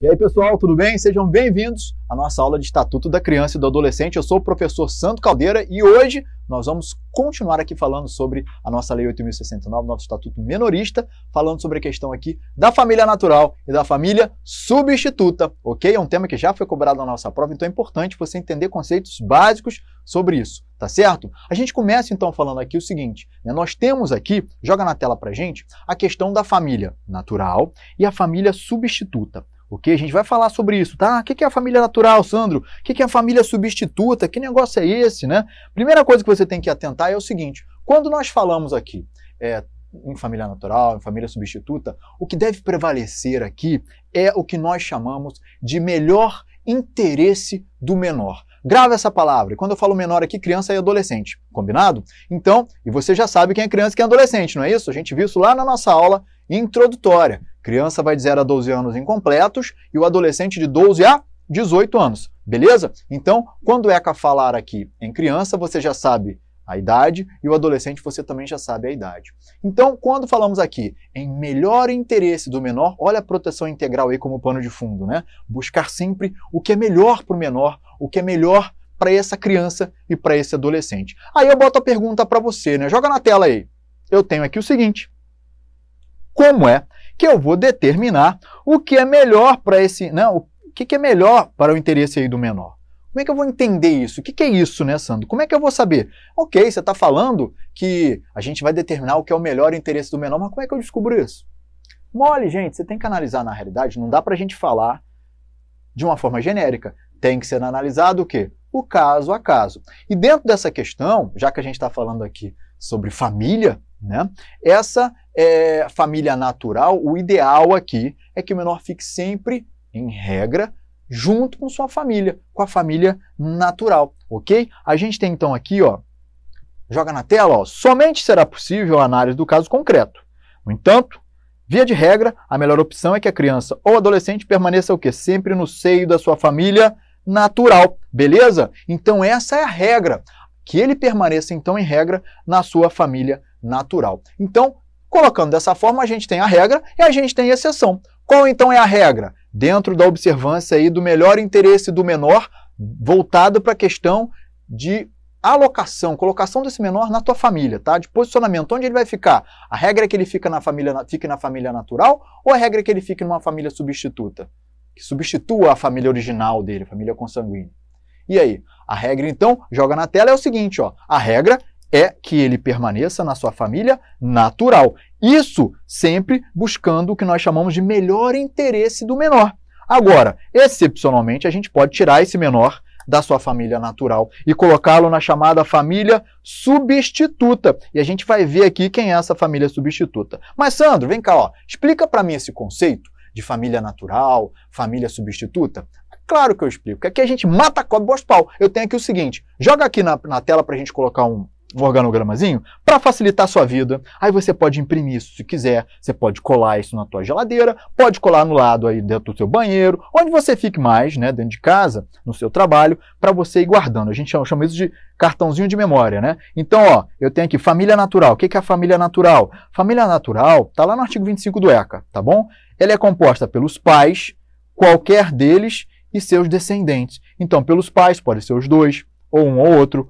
E aí, pessoal, tudo bem? Sejam bem-vindos à nossa aula de Estatuto da Criança e do Adolescente. Eu sou o professor Sandro Caldeira e hoje nós vamos continuar aqui falando sobre a nossa Lei 8.069, nosso Estatuto Menorista, falando sobre a questão aqui da família natural e da família substituta, ok? É um tema que já foi cobrado na nossa prova, então é importante você entender conceitos básicos sobre isso, tá certo? A gente começa então falando aqui o seguinte, né? Nós temos aqui, joga na tela pra gente, a questão da família natural e a família substituta. Ok? A gente vai falar sobre isso, tá? O que é a família natural, Sandro? O que é a família substituta? Que negócio é esse, né? Primeira coisa que você tem que atentar é o seguinte, quando nós falamos aqui em família natural, em família substituta, o que deve prevalecer aqui é o que nós chamamos de melhor interesse do menor. Grava essa palavra. E quando eu falo menor aqui, criança e adolescente. Combinado? Então, e você já sabe quem é criança e quem é adolescente, não é isso? A gente viu isso lá na nossa aula introdutória. Criança vai de 0 a 12 anos incompletos e o adolescente de 12 a 18 anos. Beleza? Então, quando o ECA falar aqui em criança, você já sabe a idade e o adolescente você também já sabe a idade. Então, quando falamos aqui em melhor interesse do menor, olha a proteção integral aí como pano de fundo, né? Buscar sempre o que é melhor para o menor, o que é melhor para essa criança e para esse adolescente. Aí eu boto a pergunta para você, né? Joga na tela aí. Eu tenho aqui o seguinte. Como é que eu vou determinar o que é melhor para esse, né? O que é melhor para o interesse aí do menor? Como é que eu vou entender isso? O que é isso, né, Sandro? Como é que eu vou saber? Ok, você está falando que a gente vai determinar o que é o melhor interesse do menor, mas como é que eu descubro isso? Mole, gente, você tem que analisar na realidade, não dá para a gente falar de uma forma genérica. Tem que ser analisado o quê? O caso a caso. E dentro dessa questão, já que a gente está falando aqui sobre família, né? Essa família natural, o ideal aqui é que o menor fique sempre, em regra, junto com sua família, com a família natural, ok? A gente tem então aqui, ó, joga na tela, ó, somente será possível a análise do caso concreto. No entanto, via de regra, a melhor opção é que a criança ou adolescente permaneça o quê? Sempre no seio da sua família natural, beleza? Então essa é a regra, que ele permaneça então em regra na sua família natural. Então, colocando dessa forma, a gente tem a regra e a gente tem a exceção. Qual então é a regra? Dentro da observância aí do melhor interesse do menor, voltado para a questão de alocação, colocação desse menor na tua família, tá? De posicionamento, onde ele vai ficar? A regra é que ele fique na família natural ou a regra é que ele fique numa família substituta? Que substitua a família original dele, a família consanguínea. E aí? A regra, então, joga na tela, é o seguinte, ó. A regra é que ele permaneça na sua família natural. Isso sempre buscando o que nós chamamos de melhor interesse do menor. Agora, excepcionalmente, a gente pode tirar esse menor da sua família natural e colocá-lo na chamada família substituta. E a gente vai ver aqui quem é essa família substituta. Mas, Sandro, vem cá, ó, explica para mim esse conceito de família natural, família substituta. Claro que eu explico, porque aqui a gente mata a cobra e bosta pau. Eu tenho aqui o seguinte, joga aqui na tela para a gente colocar um organogramazinho para facilitar a sua vida. Aí você pode imprimir isso se quiser, você pode colar isso na tua geladeira, pode colar no lado aí dentro do seu banheiro, onde você fique mais, né, dentro de casa, no seu trabalho, para você ir guardando. A gente chama isso de cartãozinho de memória, né? Então, ó, eu tenho aqui família natural. O que é a família natural? Família natural tá lá no artigo 25 do ECA, tá bom? Ela é composta pelos pais, qualquer deles e seus descendentes. Então, pelos pais, pode ser os dois, ou um ou outro,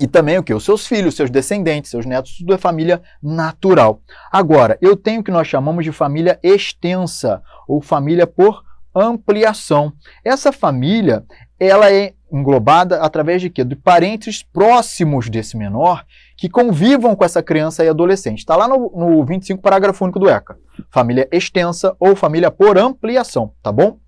e também o que? Os seus filhos, seus descendentes, seus netos, tudo é família natural. Agora, eu tenho o que nós chamamos de família extensa, ou família por ampliação. Essa família, ela é englobada através de quê? De parentes próximos desse menor que convivam com essa criança e adolescente. Está lá no 25, parágrafo único do ECA. Família extensa ou família por ampliação, tá bom?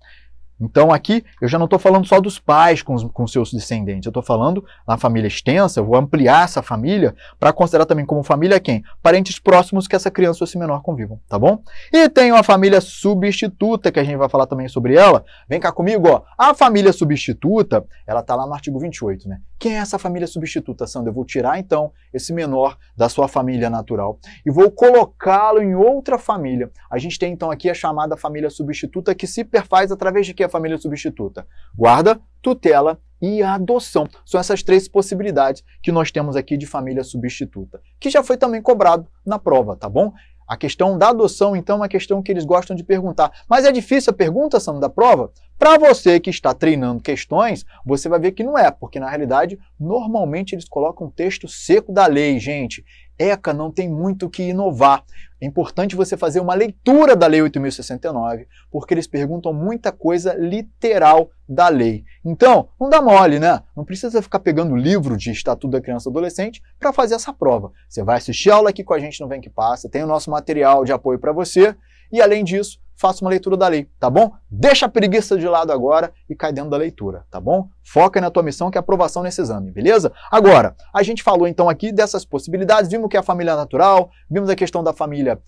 Então aqui eu já não estou falando só dos pais com seus descendentes, eu estou falando na família extensa, eu vou ampliar essa família para considerar também como família quem? Parentes próximos que essa criança ou esse menor convivam, tá bom? E tem uma família substituta, que a gente vai falar também sobre ela. Vem cá comigo, ó. A família substituta, ela está lá no artigo 28, né? Quem é essa família substituta, Sandra? Eu vou tirar então esse menor da sua família natural e vou colocá-lo em outra família. A gente tem então aqui a chamada família substituta, que se perfaz através de que a família substituta? Guarda, tutela e adoção. São essas três possibilidades que nós temos aqui de família substituta, que já foi também cobrado na prova, tá bom? A questão da adoção, então, é uma questão que eles gostam de perguntar. Mas é difícil a pergunta, Sandro, da prova? Para você que está treinando questões, você vai ver que não é, porque na realidade, normalmente eles colocam um texto seco da lei, gente. ECA não tem muito o que inovar. É importante você fazer uma leitura da Lei 8.069, porque eles perguntam muita coisa literal da lei. Então, não dá mole, né? Não precisa ficar pegando o livro de Estatuto da Criança e do Adolescente para fazer essa prova. Você vai assistir a aula aqui com a gente no Vem Que Passa, tem o nosso material de apoio para você, e além disso, faça uma leitura da lei, tá bom? Deixa a preguiça de lado agora e cai dentro da leitura, tá bom? Foca na tua missão, que é a aprovação nesse exame, beleza? Agora, a gente falou então aqui dessas possibilidades, vimos que é a família natural, vimos a questão da família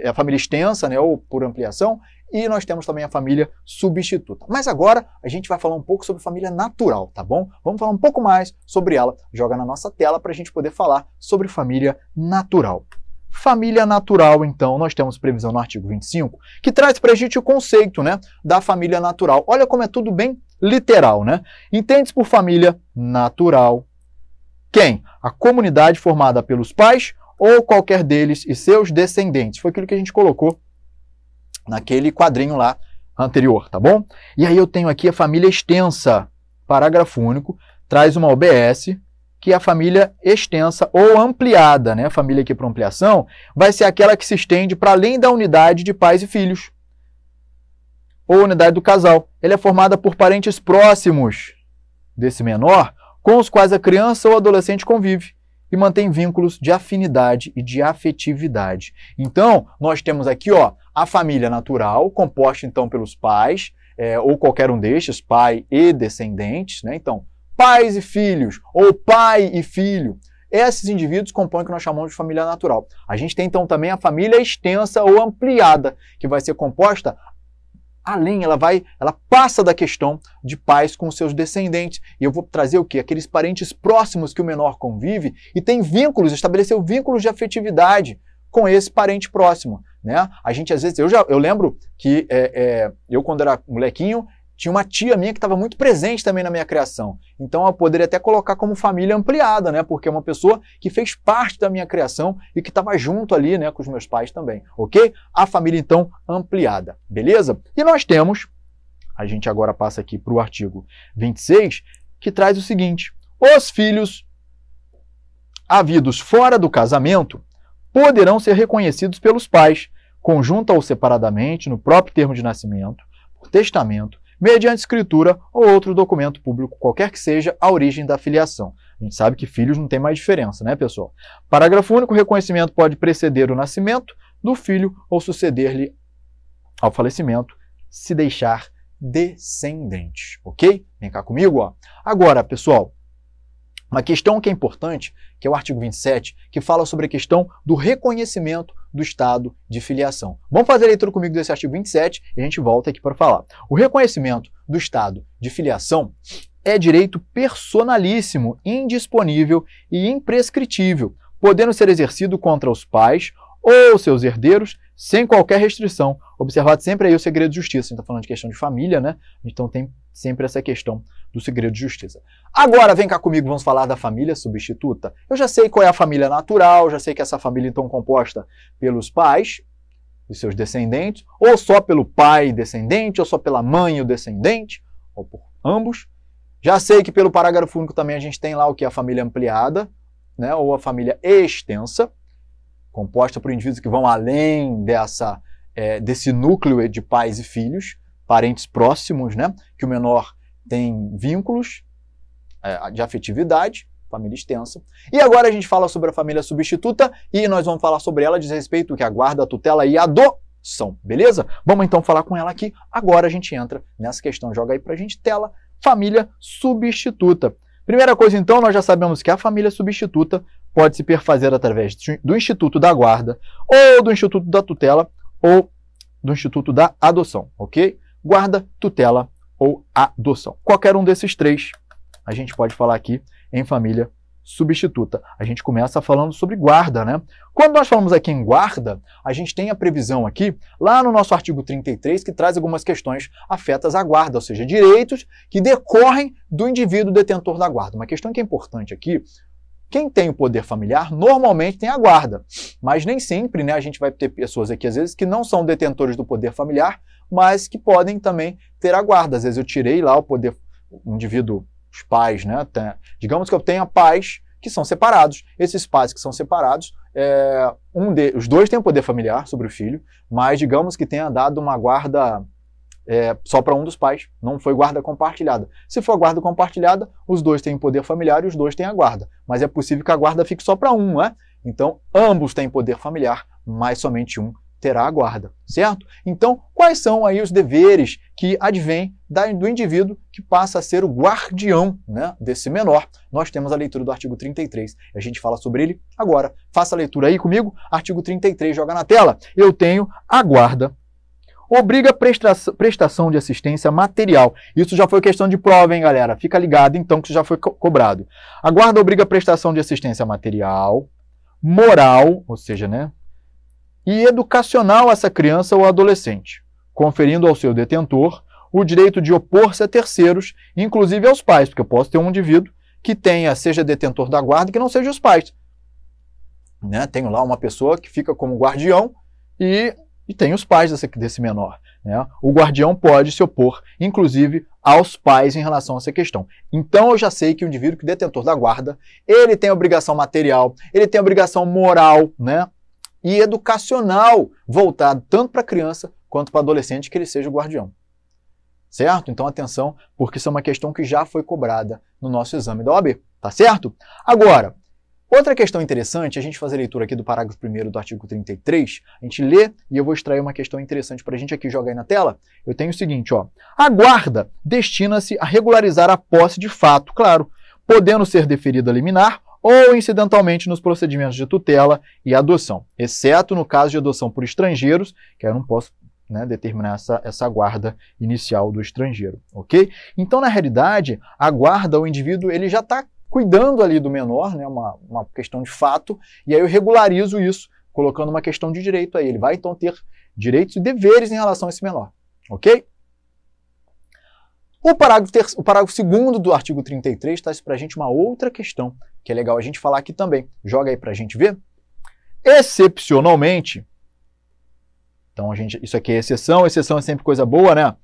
a família extensa, né, ou por ampliação, e nós temos também a família substituta. Mas agora a gente vai falar um pouco sobre família natural, tá bom? Vamos falar um pouco mais sobre ela. Joga na nossa tela para a gente poder falar sobre família natural. Família natural, então, nós temos previsão no artigo 25, que traz para a gente o conceito, né, da família natural. Olha como é tudo bem literal, né? Entende-se por família natural quem? A comunidade formada pelos pais ou qualquer deles e seus descendentes. Foi aquilo que a gente colocou naquele quadrinho lá anterior, tá bom? E aí eu tenho aqui a família extensa, parágrafo único, traz uma OBS, que é a família extensa ou ampliada, né? A família aqui para ampliação vai ser aquela que se estende para além da unidade de pais e filhos, ou unidade do casal. Ela é formada por parentes próximos desse menor, com os quais a criança ou adolescente convive e mantém vínculos de afinidade e de afetividade. Então, nós temos aqui, ó, a família natural, composta então pelos pais, ou qualquer um destes, pai e descendentes, né? Então, pais e filhos, ou pai e filho. Esses indivíduos compõem o que nós chamamos de família natural. A gente tem então também a família extensa ou ampliada, que vai ser composta além, ela passa da questão de pais com seus descendentes. E eu vou trazer o quê? Aqueles parentes próximos que o menor convive e tem vínculos, estabeleceu vínculos de afetividade com esse parente próximo, né? A gente às vezes, eu lembro que eu quando era molequinho, tinha uma tia minha que estava muito presente também na minha criação. Então eu poderia até colocar como família ampliada, né? Porque é uma pessoa que fez parte da minha criação e que estava junto ali, né, com os meus pais também, ok? A família, então, ampliada, beleza? E nós temos, a gente agora passa aqui para o artigo 26, que traz o seguinte: os filhos havidos fora do casamento poderão ser reconhecidos pelos pais, conjunta ou separadamente, no próprio termo de nascimento, por testamento, mediante escritura ou outro documento público, qualquer que seja a origem da filiação. A gente sabe que filhos não tem mais diferença, né, pessoal? Parágrafo único, o reconhecimento pode preceder o nascimento do filho ou suceder-lhe ao falecimento, se deixar descendente, ok? Vem cá comigo, ó. Agora, pessoal, uma questão que é importante, que é o artigo 27, que fala sobre a questão do reconhecimento do estado de filiação. Vamos fazer a leitura comigo desse artigo 27 e a gente volta aqui para falar. O reconhecimento do estado de filiação é direito personalíssimo, indisponível e imprescritível, podendo ser exercido contra os pais ou seus herdeiros sem qualquer restrição. Observado sempre aí o segredo de justiça. A gente está falando de questão de família, né? Então tem sempre essa questão do segredo de justiça. Agora vem cá comigo, vamos falar da família substituta. Eu já sei qual é a família natural, já sei que essa família então é composta pelos pais e seus descendentes, ou só pelo pai e descendente, ou só pela mãe e o descendente, ou por ambos. Já sei que pelo parágrafo único também a gente tem lá o que é a família ampliada, né? Ou a família extensa, composta por indivíduos que vão além desse núcleo de pais e filhos, parentes próximos, né? Que o menor tem vínculos de afetividade, família extensa. E agora a gente fala sobre a família substituta e nós vamos falar sobre ela, diz respeito ao que a guarda, a tutela e a adoção, beleza? Vamos então falar com ela aqui. Agora a gente entra nessa questão, joga aí pra gente tela, família substituta. Primeira coisa então, nós já sabemos que a família substituta pode se perfazer através do Instituto da Guarda, ou do Instituto da Tutela, ou do Instituto da Adoção, ok? Guarda, tutela ou adoção. Qualquer um desses três, a gente pode falar aqui em família substituta. A gente começa falando sobre guarda, né? Quando nós falamos aqui em guarda, a gente tem a previsão aqui, lá no nosso artigo 33, que traz algumas questões afetas à guarda, ou seja, direitos que decorrem do indivíduo detentor da guarda. Uma questão que é importante aqui, quem tem o poder familiar normalmente tem a guarda, mas nem sempre, né, a gente vai ter pessoas aqui, às vezes, que não são detentores do poder familiar, mas que podem também ter a guarda. Às vezes eu tirei lá o poder, o indivíduo, os pais, né, digamos que eu tenha pais que são separados. Esses pais que são separados, os dois têm o poder familiar sobre o filho, mas digamos que tenha dado uma guarda só para um dos pais, não foi guarda compartilhada. Se for guarda compartilhada, os dois têm poder familiar e os dois têm a guarda. Mas é possível que a guarda fique só para um, né? Então, ambos têm poder familiar, mas somente um terá a guarda, certo? Então, quais são aí os deveres que advêm do indivíduo que passa a ser o guardião, né, desse menor? Nós temos a leitura do artigo 33, a gente fala sobre ele agora. Faça a leitura aí comigo, artigo 33, joga na tela. Eu tenho a guarda. Obriga prestação de assistência material. Isso já foi questão de prova, hein, galera? Fica ligado, então, que isso já foi cobrado. A guarda obriga prestação de assistência material, moral, ou seja, né, e educacional a essa criança ou adolescente, conferindo ao seu detentor o direito de opor-se a terceiros, inclusive aos pais, porque eu posso ter um indivíduo que seja detentor da guarda e que não seja os pais. Né? Tenho lá uma pessoa que fica como guardião e tem os pais desse menor. Né? O guardião pode se opor, inclusive, aos pais em relação a essa questão. Então eu já sei que o indivíduo que é detentor da guarda, ele tem obrigação material, ele tem obrigação moral, né, e educacional, voltado tanto para a criança quanto para o adolescente, que ele seja o guardião. Certo? Então atenção, porque isso é uma questão que já foi cobrada no nosso exame da OAB. Tá certo? Agora, outra questão interessante, a gente fazer a leitura aqui do parágrafo 1º do artigo 33, a gente lê e eu vou extrair uma questão interessante para a gente aqui, joga aí na tela. Eu tenho o seguinte, ó. A guarda destina-se a regularizar a posse de fato, claro, podendo ser deferida liminar ou incidentalmente nos procedimentos de tutela e adoção, exceto no caso de adoção por estrangeiros, que eu não posso, né, determinar essa guarda inicial do estrangeiro, ok? Então, na realidade, a guarda, o indivíduo, ele já está cuidando ali do menor, né, uma questão de fato, e aí eu regularizo isso, colocando uma questão de direito aí. Ele vai, então, ter direitos e deveres em relação a esse menor, ok? O parágrafo 2º do artigo 33 traz para a gente uma outra questão, que é legal a gente falar aqui também. Joga aí para a gente ver. Excepcionalmente, então isso aqui é exceção é sempre coisa boa, né?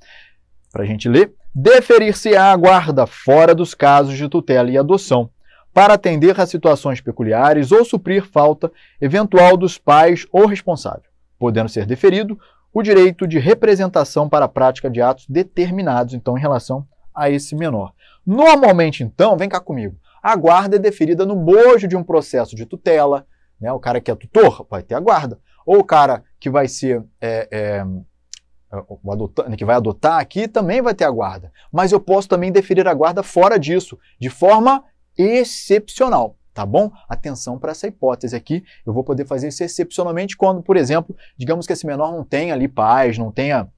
Para a gente ler. Deferir-se-á a guarda fora dos casos de tutela e adoção, para atender a situações peculiares ou suprir falta eventual dos pais ou responsável, podendo ser deferido o direito de representação para a prática de atos determinados, então, em relação a esse menor. Normalmente, então, vem cá comigo, a guarda é deferida no bojo de um processo de tutela, né? O cara que é tutor vai ter a guarda, ou o cara que vai ser que vai adotar aqui também vai ter a guarda. Mas eu posso também deferir a guarda fora disso, de forma excepcional, tá bom? Atenção para essa hipótese aqui, eu vou poder fazer isso excepcionalmente quando, por exemplo, digamos que esse menor não tenha ali pais, não tenha,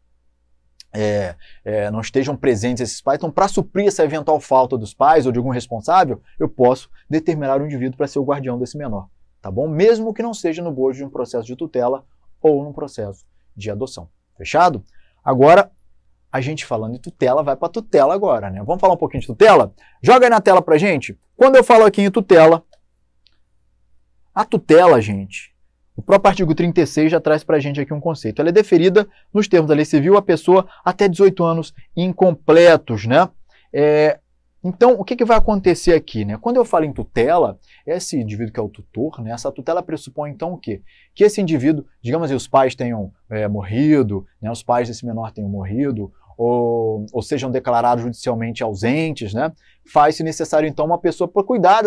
não estejam presentes esses pais, então para suprir essa eventual falta dos pais ou de algum responsável, eu posso determinar o indivíduo para ser o guardião desse menor, tá bom? Mesmo que não seja no bojo de um processo de tutela ou num processo de adoção. Fechado? Agora, a gente falando em tutela, vai para tutela agora, né? Vamos falar um pouquinho de tutela? Joga aí na tela pra gente. Quando eu falo aqui em tutela, a tutela, gente, o próprio artigo 36 já traz pra gente aqui um conceito. Ela é deferida, nos termos da lei civil, a pessoa até 18 anos incompletos, né? Então, o que vai acontecer aqui, né? Quando eu falo em tutela, esse indivíduo que é o tutor, né? Essa tutela pressupõe, então, o quê? Que esse indivíduo, digamos assim, os pais tenham morrido, né? Os pais desse menor tenham morrido, ou sejam declarados judicialmente ausentes, né? Faz-se necessário, então, uma pessoa para cuidar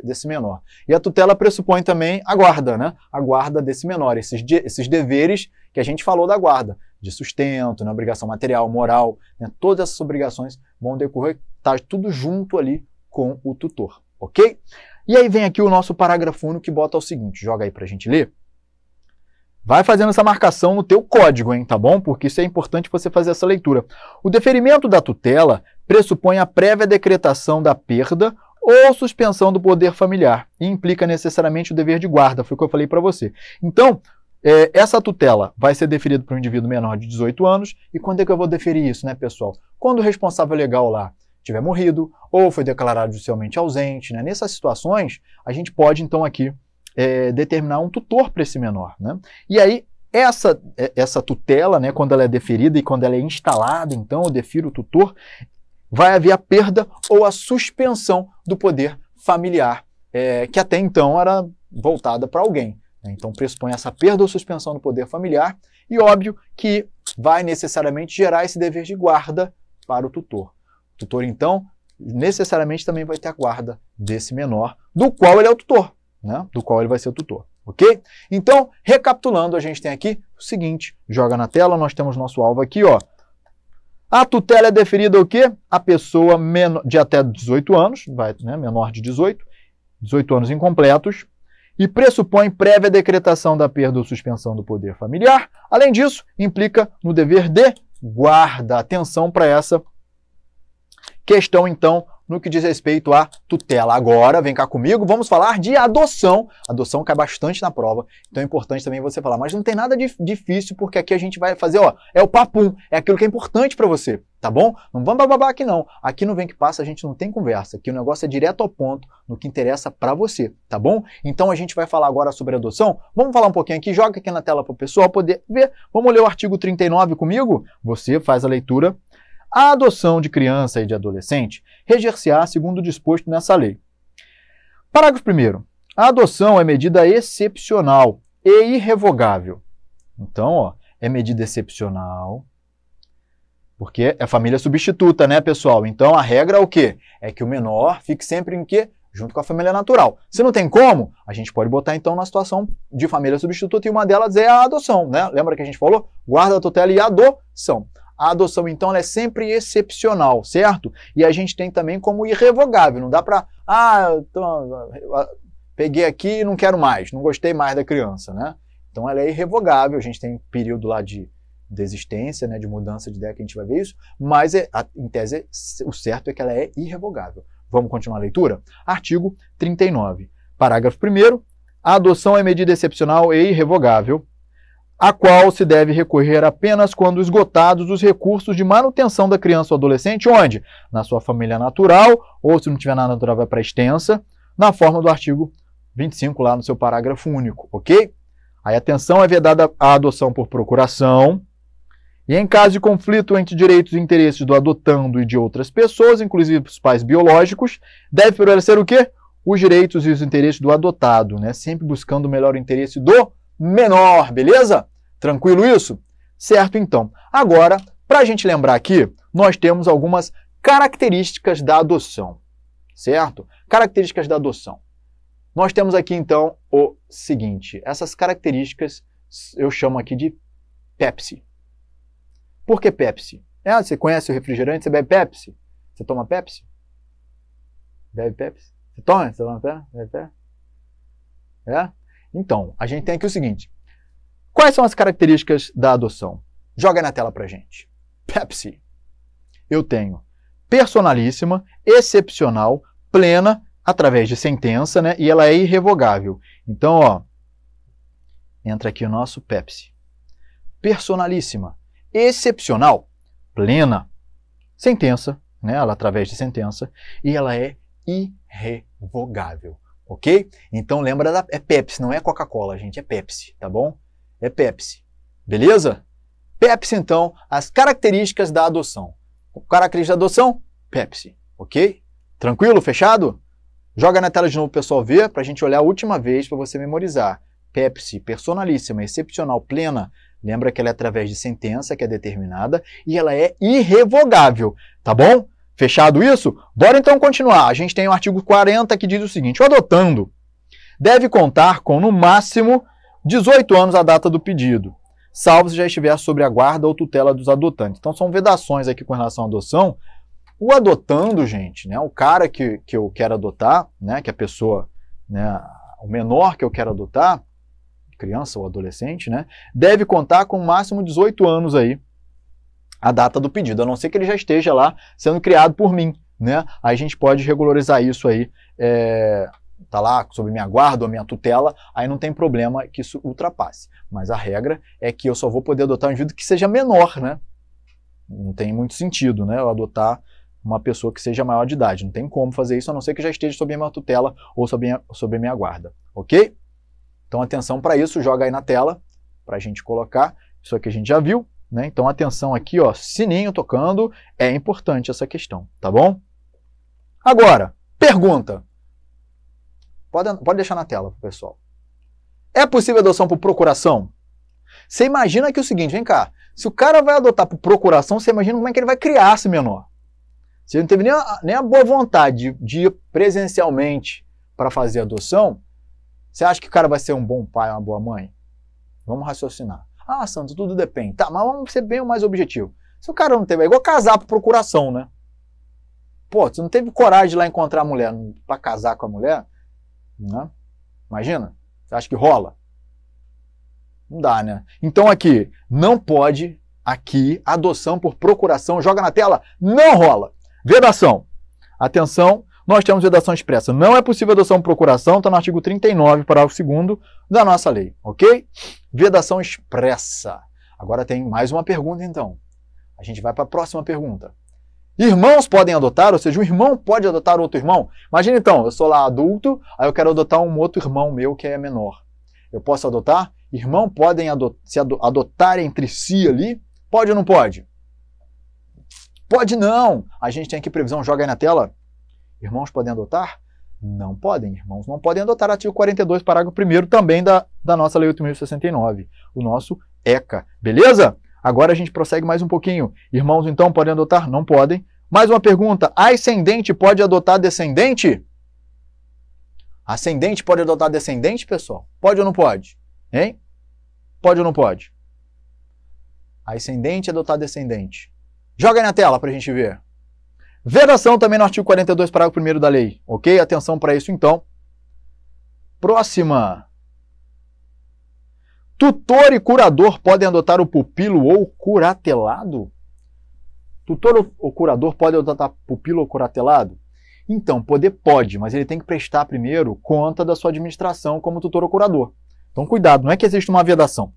desse menor. E a tutela pressupõe também a guarda, né? A guarda desse menor, esses deveres que a gente falou da guarda, de sustento, né? Obrigação material, moral, né? Todas essas obrigações vão decorrer, tá tudo junto ali com o tutor, ok? E aí vem aqui o nosso parágrafo único que bota o seguinte, joga aí pra gente ler. Vai fazendo essa marcação no teu código, hein, tá bom? Porque isso é importante você fazer essa leitura. O deferimento da tutela pressupõe a prévia decretação da perda ou suspensão do poder familiar e implica necessariamente o dever de guarda, foi o que eu falei para você. Então, essa tutela vai ser deferida para um indivíduo menor de 18 anos e quando é que eu vou deferir isso, né, pessoal? Quando o responsável legal lá tiver morrido, ou foi declarado judicialmente ausente, né? Nessas situações, a gente pode, então, aqui determinar um tutor para esse menor, né? E aí, essa tutela, né, quando ela é deferida e quando ela é instalada, então, eu defiro o tutor, vai haver a perda ou a suspensão do poder familiar, que até então era voltada para alguém. Então, pressupõe essa perda ou suspensão do poder familiar e, óbvio, que vai necessariamente gerar esse dever de guarda para o tutor. O tutor, então, necessariamente também vai ter a guarda desse menor, do qual ele é o tutor, né? Do qual ele vai ser o tutor, ok? Então, recapitulando, a gente tem aqui o seguinte, joga na tela, nós temos nosso alvo aqui, ó. A tutela é deferida o quê? A pessoa de até 18 anos, né, menor de 18 anos incompletos, e pressupõe prévia decretação da perda ou suspensão do poder familiar. Além disso, implica no dever de guarda. Atenção para essa questão, então, no que diz respeito à tutela. Agora, vem cá comigo, vamos falar de adoção. Adoção cai bastante na prova, então é importante também você falar. Mas não tem nada de difícil, porque aqui a gente vai fazer, ó, é o papum, é aquilo que é importante para você, tá bom? Não vamos bababá aqui não. Aqui no Vem Que Passa a gente não tem conversa, aqui o negócio é direto ao ponto, no que interessa para você, tá bom? Então a gente vai falar agora sobre adoção. Vamos falar um pouquinho aqui, joga aqui na tela para o pessoal poder ver. Vamos ler o artigo 39 comigo? Você faz a leitura. A adoção de criança e de adolescente reger-se-á segundo o disposto nessa lei. Parágrafo 1º. A adoção é medida excepcional e irrevogável. Então, ó, é medida excepcional, porque é família substituta, né, pessoal? Então, a regra é o quê? É que o menor fique sempre em quê? Junto com a família natural. Se não tem como, a gente pode botar, então, na situação de família substituta, e uma delas é a adoção, né? Lembra que a gente falou? Guarda, tutela e adoção. A adoção, então, ela é sempre excepcional, certo? E a gente tem também como irrevogável. Não dá para, peguei aqui e não quero mais, não gostei mais da criança, né? Então, ela é irrevogável. A gente tem período lá de desistência, né, de mudança de ideia, que a gente vai ver isso, mas, em tese, o certo é que ela é irrevogável. Vamos continuar a leitura? Artigo 39. Parágrafo 1º. A adoção é medida excepcional e irrevogável, a qual se deve recorrer apenas quando esgotados os recursos de manutenção da criança ou adolescente, onde? Na sua família natural, ou se não tiver nada natural vai para extensa, na forma do artigo 25, lá no seu parágrafo único, ok? Aí, atenção, é vedada a adoção por procuração, e em caso de conflito entre direitos e interesses do adotando e de outras pessoas, inclusive os pais biológicos, deve prevalecer o quê? Os direitos e os interesses do adotado, né? Sempre buscando o melhor interesse do menor, beleza? Tranquilo isso? Certo, então. Agora, para a gente lembrar aqui, nós temos algumas características da adoção, certo? Características da adoção. Nós temos aqui, então, o seguinte. Essas características eu chamo aqui de Pepsi. Por que Pepsi? Você conhece o refrigerante, você bebe Pepsi? Você toma Pepsi? Bebe Pepsi? Você toma? Você toma Pepsi? Bebe Pepsi? Então, a gente tem aqui o seguinte. Quais são as características da adoção? Joga na tela pra gente. Pepsi. Eu tenho personalíssima, excepcional, plena, através de sentença, né? E ela é irrevogável. Então, ó, entra aqui o nosso Pepsi. Personalíssima, excepcional, plena, sentença, né? Ela através de sentença, e ela é irrevogável. Ok? Então lembra, é Pepsi, não é Coca-Cola, gente, é Pepsi, tá bom? É Pepsi, beleza? Pepsi, então, as características da adoção. Características da adoção, Pepsi, ok? Tranquilo, fechado? Joga na tela de novo para o pessoal ver, para a gente olhar a última vez, para você memorizar. Pepsi, personalíssima, excepcional, plena, lembra que ela é através de sentença, que é determinada, e ela é irrevogável, tá bom? Fechado isso? Bora então continuar. A gente tem o artigo 40 que diz o seguinte: o adotando deve contar com, no máximo, 18 anos a data do pedido, salvo se já estiver sob a guarda ou tutela dos adotantes. Então são vedações aqui com relação à adoção. O adotando, gente, né, o cara que eu quero adotar, né, que a pessoa, né, o menor que eu quero adotar, criança ou adolescente, né, deve contar com no máximo 18 anos aí a data do pedido, a não ser que ele já esteja lá sendo criado por mim, né? Aí a gente pode regularizar isso aí, tá lá sob minha guarda ou minha tutela, aí não tem problema que isso ultrapasse. Mas a regra é que eu só vou poder adotar um indivíduo que seja menor, né? Não tem muito sentido, né? Eu adotar uma pessoa que seja maior de idade. Não tem como fazer isso, a não ser que já esteja sob a minha tutela ou sob a minha guarda, ok? Então atenção para isso, joga aí na tela para a gente colocar. Isso aqui a gente já viu, né? Então atenção aqui, ó, sininho tocando, é importante essa questão, tá bom? Agora, pergunta. Pode deixar na tela, pessoal. É possível adoção por procuração? Você imagina que é o seguinte, vem cá, se o cara vai adotar por procuração, você imagina como é que ele vai criar esse menor. Se ele não teve nem a boa vontade de ir presencialmente para fazer a adoção, você acha que o cara vai ser um bom pai, uma boa mãe? Vamos raciocinar. Ah, Santos, tudo depende. Tá, mas vamos ser bem o mais objetivo. Se o cara não teve, é igual casar por procuração, né? Pô, você não teve coragem de ir lá encontrar a mulher para casar com a mulher, né? Imagina, você acha que rola? Não dá, né? Então aqui, não pode, aqui, adoção por procuração, joga na tela, não rola. Vedação. Atenção, nós temos vedação expressa. Não é possível adoção por procuração, está no artigo 39, parágrafo 2º da nossa lei, ok? Vedação expressa. Agora tem mais uma pergunta, então. A gente vai para a próxima pergunta. Irmãos podem adotar, ou seja, um irmão pode adotar outro irmão? Imagina então, eu sou lá adulto, aí eu quero adotar um outro irmão meu que é menor. Eu posso adotar? Irmãos podem adotar entre si ali? Pode ou não pode? Pode não! A gente tem aqui previsão, joga aí na tela. Irmãos podem adotar? Não podem, irmãos não podem adotar. Artigo 42, parágrafo 1º também da nossa Lei 8.069, o nosso ECA, beleza? Agora a gente prossegue mais um pouquinho. Irmãos, então, podem adotar? Não podem. Mais uma pergunta. Ascendente pode adotar descendente? Ascendente pode adotar descendente, pessoal? Pode ou não pode? Hein? Pode ou não pode? Ascendente adotar descendente. Joga aí na tela para a gente ver. Vedação também no artigo 42, parágrafo 1º da lei. Ok? Atenção para isso, então. Próxima. Tutor e curador podem adotar o pupilo ou curatelado? Tutor ou curador pode adotar pupilo ou curatelado? Então, poder pode, mas ele tem que prestar primeiro conta da sua administração como tutor ou curador. Então, cuidado, não é que existe uma vedação.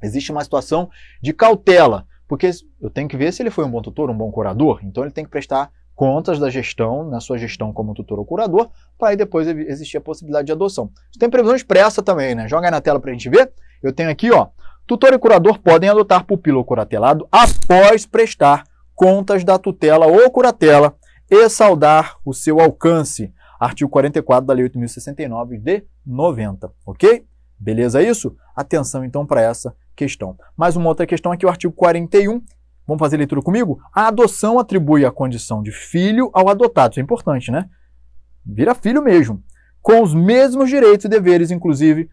Existe uma situação de cautela, porque eu tenho que ver se ele foi um bom tutor, um bom curador, então ele tem que prestar contas da gestão, na sua gestão como tutor ou curador, para aí depois existir a possibilidade de adoção. Tem previsão expressa também, né? Joga aí na tela para a gente ver. Eu tenho aqui, ó, tutor e curador podem adotar pupilo ou curatelado após prestar contas da tutela ou curatela e saldar o seu alcance. Artigo 44 da Lei 8.069 de 90, ok? Beleza isso? Atenção então para essa questão. Mais uma outra questão aqui, o artigo 41. Vamos fazer leitura comigo? A adoção atribui a condição de filho ao adotado. Isso é importante, né? Vira filho mesmo. Com os mesmos direitos e deveres, inclusive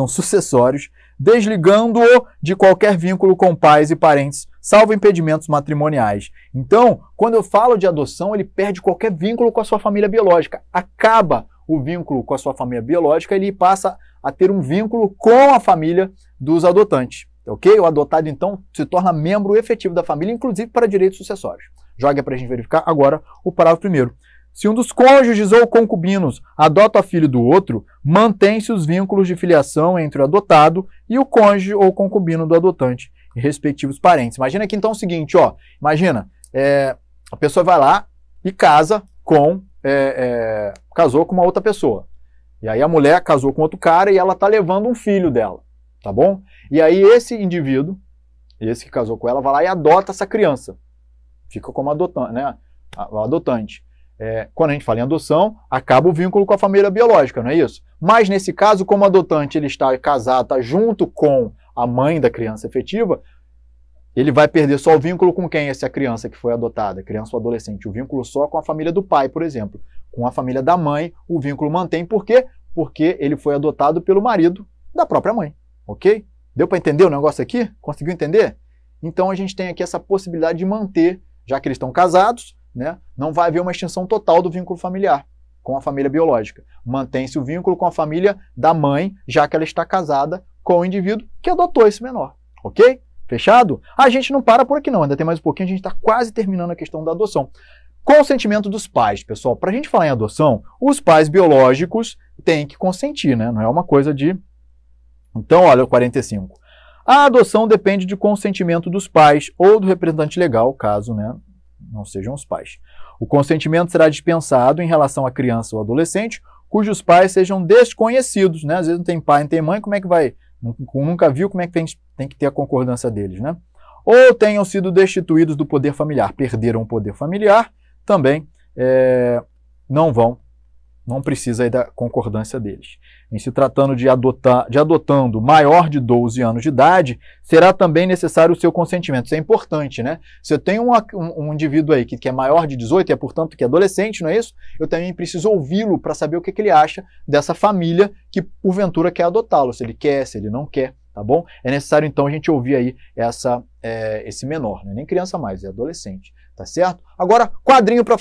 sucessórios, desligando-o de qualquer vínculo com pais e parentes, salvo impedimentos matrimoniais. Então, quando eu falo de adoção, ele perde qualquer vínculo com a sua família biológica. Acaba o vínculo com a sua família biológica, ele passa a ter um vínculo com a família dos adotantes. Ok? O adotado, então, se torna membro efetivo da família, inclusive para direitos sucessórios. Joga para a gente verificar agora o parágrafo 1º. Se um dos cônjuges ou concubinos adota filho do outro, mantém-se os vínculos de filiação entre o adotado e o cônjuge ou concubino do adotante, e respectivos parentes. Imagina aqui então o seguinte, ó. Imagina, a pessoa vai lá e casou com uma outra pessoa. E aí a mulher casou com outro cara e ela está levando um filho dela. Tá bom? E aí esse indivíduo, esse que casou com ela, vai lá e adota essa criança. Fica como adotante, né? O adotante. Quando a gente fala em adoção, acaba o vínculo com a família biológica, não é isso? Mas nesse caso, como adotante ele está casado, está junto com a mãe da criança efetiva, ele vai perder só o vínculo com quem? Essa criança que foi adotada, criança ou adolescente. O vínculo só com a família do pai, por exemplo. Com a família da mãe, o vínculo mantém. Por quê? Porque ele foi adotado pelo marido da própria mãe. Ok? Deu para entender o negócio aqui? Conseguiu entender? Então a gente tem aqui essa possibilidade de manter, já que eles estão casados, né? Não vai haver uma extinção total do vínculo familiar com a família biológica. Mantém-se o vínculo com a família da mãe, já que ela está casada com o indivíduo que adotou esse menor. Ok? Fechado? A gente não para por aqui não, ainda tem mais um pouquinho, a gente está quase terminando a questão da adoção. Consentimento dos pais, pessoal. Para a gente falar em adoção, os pais biológicos têm que consentir, né? Não é uma coisa de... Então, olha o 45. A adoção depende de consentimento dos pais ou do representante legal, caso, né, não sejam os pais. O consentimento será dispensado em relação à criança ou adolescente cujos pais sejam desconhecidos, né? Às vezes não tem pai, não tem mãe, como é que vai? Nunca viu, como é que tem que ter a concordância deles, né? Ou tenham sido destituídos do poder familiar, perderam o poder familiar, também não precisa aí da concordância deles. Em se tratando de adotando maior de 12 anos de idade, será também necessário o seu consentimento. Isso é importante, né? Se eu tenho um indivíduo aí que é maior de 18 e é, portanto, que é adolescente, não é isso? Eu também preciso ouvi-lo para saber o que ele acha dessa família que, porventura, quer adotá-lo, se ele quer, se ele não quer, tá bom? É necessário, então, a gente ouvir aí esse menor, né? Nem criança mais, é adolescente. Tá certo? Agora, quadrinho para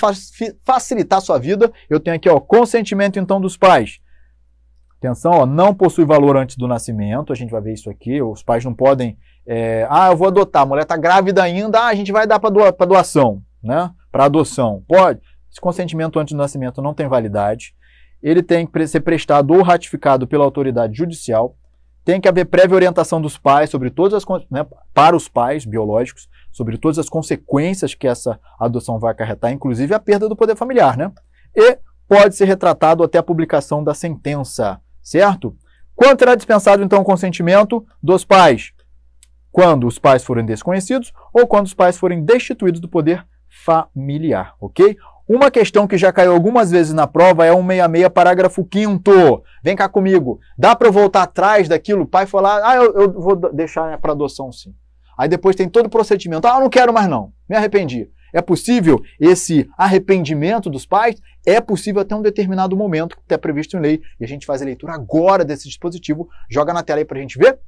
facilitar a sua vida. Eu tenho aqui, ó, consentimento, então, dos pais. Atenção, ó, não possui valor antes do nascimento. A gente vai ver isso aqui. Os pais não podem... eu vou adotar. A mulher está grávida ainda. A gente vai dar para doação, né? Para adoção. Pode. Esse consentimento antes do nascimento não tem validade. Ele tem que ser prestado ou ratificado pela autoridade judicial. Tem que haver prévia orientação dos pais sobre todas para os pais biológicos, sobre todas as consequências que essa adoção vai acarretar, inclusive a perda do poder familiar, né? E pode ser retratado até a publicação da sentença, certo? Quando será dispensado, então, o consentimento dos pais? Quando os pais forem desconhecidos ou quando os pais forem destituídos do poder familiar, ok? Uma questão que já caiu algumas vezes na prova é o 166, parágrafo 5º. Vem cá comigo. Dá para eu voltar atrás daquilo? O pai falar, eu vou deixar para adoção sim. Aí depois tem todo o procedimento. Eu não quero mais não. Me arrependi. É possível esse arrependimento dos pais? É possível até um determinado momento que está previsto em lei. E a gente faz a leitura agora desse dispositivo. Joga na tela aí para a gente ver.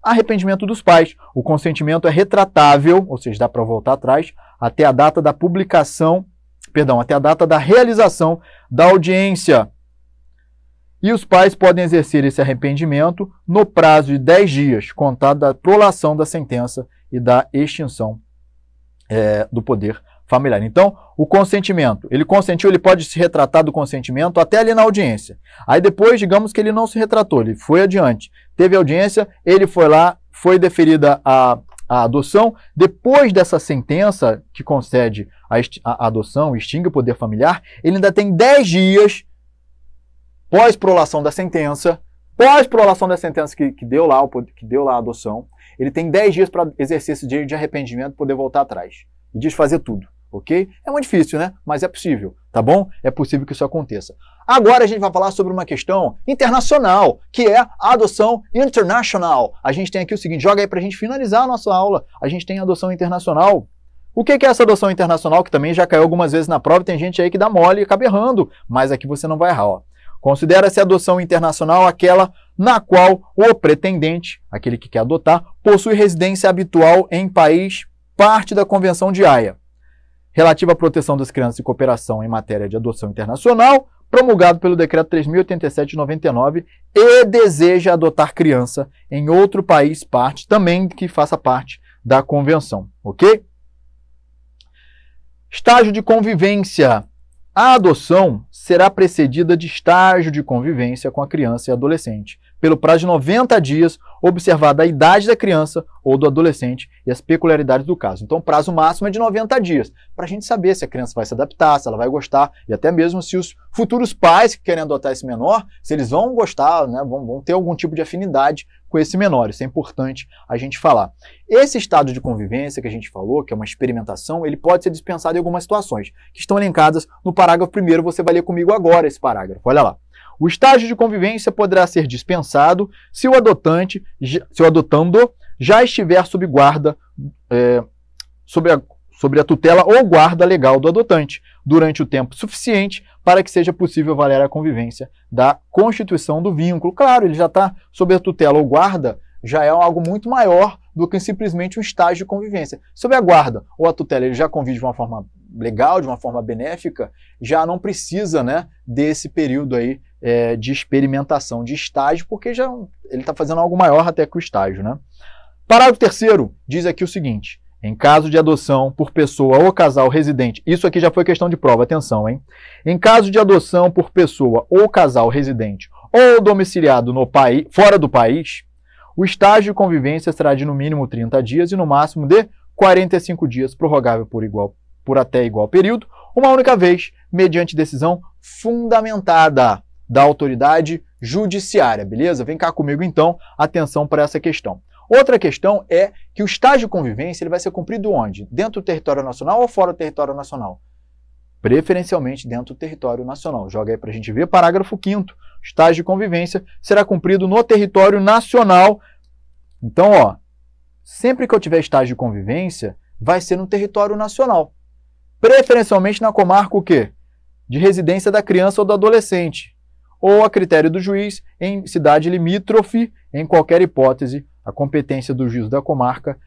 Arrependimento dos pais. O consentimento é retratável, ou seja, dá para voltar atrás, até a data da publicação, até a data da realização da audiência. E os pais podem exercer esse arrependimento no prazo de 10 dias, contado da prolação da sentença e da extinção do poder familiar. Então, o consentimento, ele consentiu, ele pode se retratar do consentimento até ali na audiência. Aí depois, digamos que ele não se retratou, ele foi adiante. Teve audiência, ele foi lá, foi deferida a adoção. Depois dessa sentença que concede a adoção, extingue o poder familiar, ele ainda tem 10 dias pós-prolação da sentença, que deu lá a adoção, ele tem 10 dias para exercer esse direito de arrependimento, poder voltar atrás e desfazer tudo, ok? É muito difícil, né? Mas é possível, tá bom? É possível que isso aconteça. Agora a gente vai falar sobre uma questão internacional, que é a adoção internacional. A gente tem aqui o seguinte, joga aí para a gente finalizar a nossa aula. A gente tem a adoção internacional. O que é essa adoção internacional, que também já caiu algumas vezes na prova, tem gente aí que dá mole e acaba errando, mas aqui você não vai errar, ó. Considera-se adoção internacional aquela na qual o pretendente, aquele que quer adotar, possui residência habitual em país parte da Convenção de Haia, relativa à proteção das crianças e cooperação em matéria de adoção internacional, promulgado pelo Decreto 3.087 de 99, e deseja adotar criança em outro país parte, também que faça parte da Convenção, ok? Estágio de convivência. A adoção será precedida de estágio de convivência com a criança e adolescente, pelo prazo de 90 dias, observada a idade da criança ou do adolescente e as peculiaridades do caso. Então, o prazo máximo é de 90 dias, para a gente saber se a criança vai se adaptar, se ela vai gostar, e até mesmo se os futuros pais que querem adotar esse menor, se eles vão gostar, né, vão ter algum tipo de afinidade com esse menor. Isso é importante a gente falar. Esse estado de convivência que a gente falou, que é uma experimentação, ele pode ser dispensado em algumas situações, que estão elencadas no parágrafo 1º, você vai ler comigo agora esse parágrafo, olha lá. O estágio de convivência poderá ser dispensado se o adotando já estiver sob guarda, sobre a tutela ou guarda legal do adotante, durante o tempo suficiente para que seja possível avaliar a convivência da constituição do vínculo. Claro, ele já está sob a tutela ou guarda, já é algo muito maior do que simplesmente um estágio de convivência. Sob a guarda ou a tutela, ele já convive de uma forma legal, de uma forma benéfica, já não precisa, né, desse período aí de experimentação, de estágio, porque já ele está fazendo algo maior até que o estágio, né? Parágrafo 3º diz aqui o seguinte: em caso de adoção por pessoa ou casal residente, isso aqui já foi questão de prova, atenção, hein? Em caso de adoção por pessoa ou casal residente ou domiciliado no país, fora do país, o estágio de convivência será de no mínimo 30 dias e no máximo de 45 dias, prorrogável por igual por até igual período, uma única vez, mediante decisão fundamentada da autoridade judiciária, beleza? Vem cá comigo então, atenção para essa questão. Outra questão é que o estágio de convivência ele vai ser cumprido onde? Dentro do território nacional ou fora do território nacional? Preferencialmente dentro do território nacional. Joga aí para a gente ver, parágrafo 5º. Estágio de convivência será cumprido no território nacional. Então, ó, sempre que eu tiver estágio de convivência, vai ser no território nacional. Preferencialmente na comarca o quê? De residência da criança ou do adolescente. Ou a critério do juiz, em cidade limítrofe, em qualquer hipótese, a competência do juiz da comarca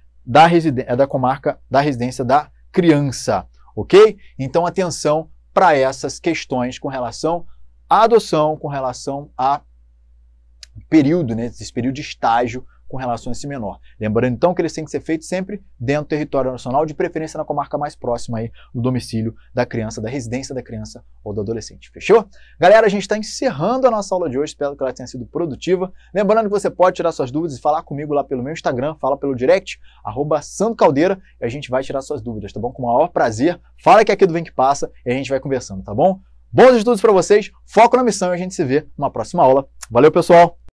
é da comarca da residência da criança. Ok? Então, atenção para essas questões com relação à adoção, com relação a período, né? Esse período de estágio com relação a esse menor. Lembrando, então, que eles têm que ser feitos sempre dentro do território nacional, de preferência na comarca mais próxima aí do domicílio da criança, da residência da criança ou do adolescente. Fechou? Galera, a gente está encerrando a nossa aula de hoje, espero que ela tenha sido produtiva. Lembrando que você pode tirar suas dúvidas e falar comigo lá pelo meu Instagram, fala pelo direct, @sandocaldeira, e a gente vai tirar suas dúvidas, tá bom? Com o maior prazer. Fala que é aqui do Vem Que Passa e a gente vai conversando, tá bom? Bons estudos para vocês, foco na missão e a gente se vê numa próxima aula. Valeu, pessoal!